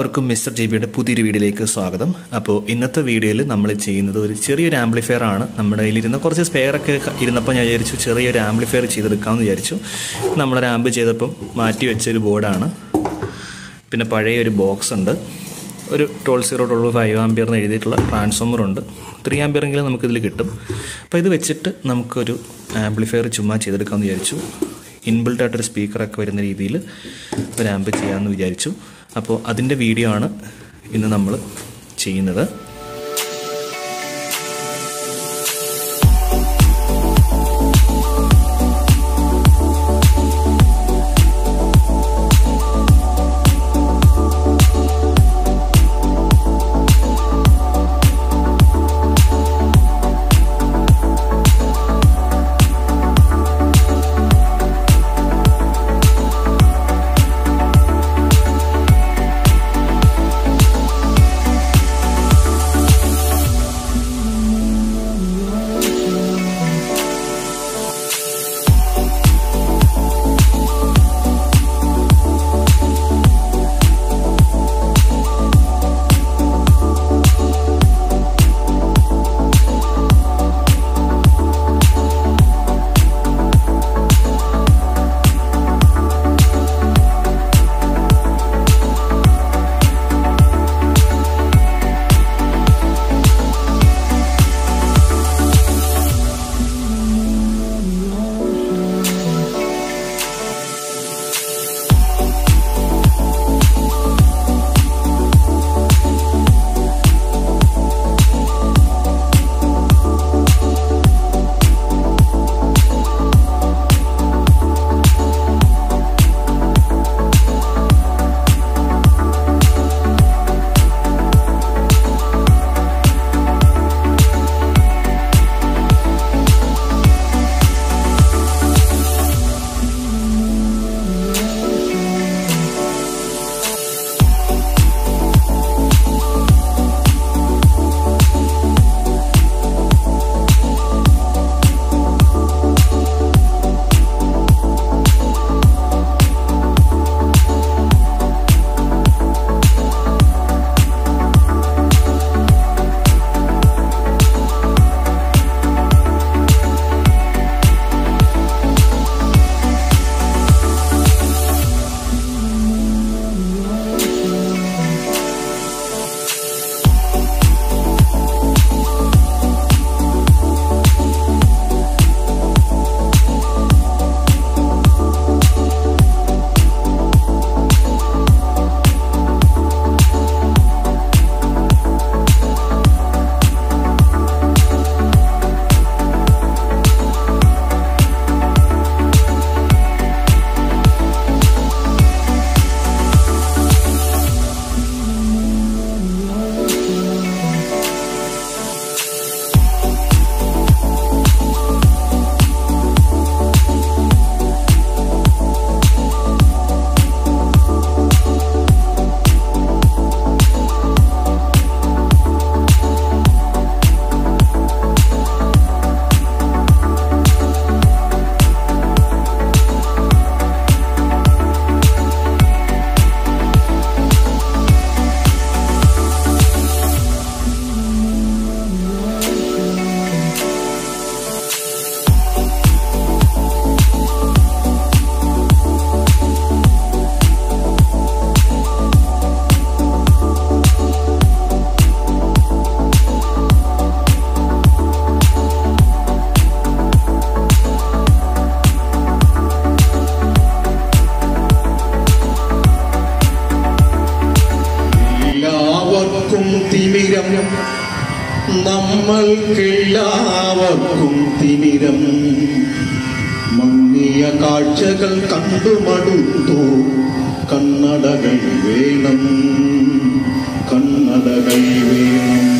എല്ലാവർക്കും മിസ്റ്റർ ജിബിയുടെ പുതിയൊരു വീഡിയോയിലേക്ക് സ്വാഗതം. അപ്പോൾ ഇന്നത്തെ വീഡിയോയിൽ നമ്മൾ ചെയ്യുന്നത് ഒരു ചെറിയൊരു ആംപ്ലിഫയർ ആണ്. നമ്മുടെ കയ്യിലിരുന്ന കുറച്ച് സ്പെയറൊക്കെ ഇരുന്നപ്പോൾ ഞാൻ വിചാരിച്ചു ചെറിയൊരു ആംപ്ലിഫയർ ചെയ്തെടുക്കാമെന്ന് വിചാരിച്ചു. നമ്മളൊരു ആംപ് ചെയ്തപ്പം മാറ്റി വെച്ചൊരു ബോർഡാണ്. പിന്നെ പഴയ ഒരു ബോക്സ് ഉണ്ട്, ഒരു 12.5 ആംപിയറിന് എഴുതിയിട്ടുള്ള ട്രാൻസ്ഫോമറുണ്ട്. 3 ആംപിയറെങ്കിലും നമുക്കിതിൽ കിട്ടും. അപ്പോൾ ഇത് വെച്ചിട്ട് നമുക്കൊരു ആംപ്ലിഫയർ ചുമ്മാ ചെയ്തെടുക്കാമെന്ന് വിചാരിച്ചു. ഇൻബിൽട്ട് ആയിട്ടൊരു സ്പീക്കറൊക്കെ വരുന്ന രീതിയിൽ ഒരു ആംപ് ചെയ്യാമെന്ന് വിചാരിച്ചു. അപ്പോൾ അതിൻ്റെ വീഡിയോ ആണ് ഇന്ന് നമ്മൾ ചെയ്യുന്നത്. നമ്മൾക്കെല്ലാവർക്കും തിമിരം മങ്ങിയ കാഴ്ചകൾ കണ്ടു മടുത്തു. കണ്ണടകൾ വേണം, കണ്ണടകൾ വേണം.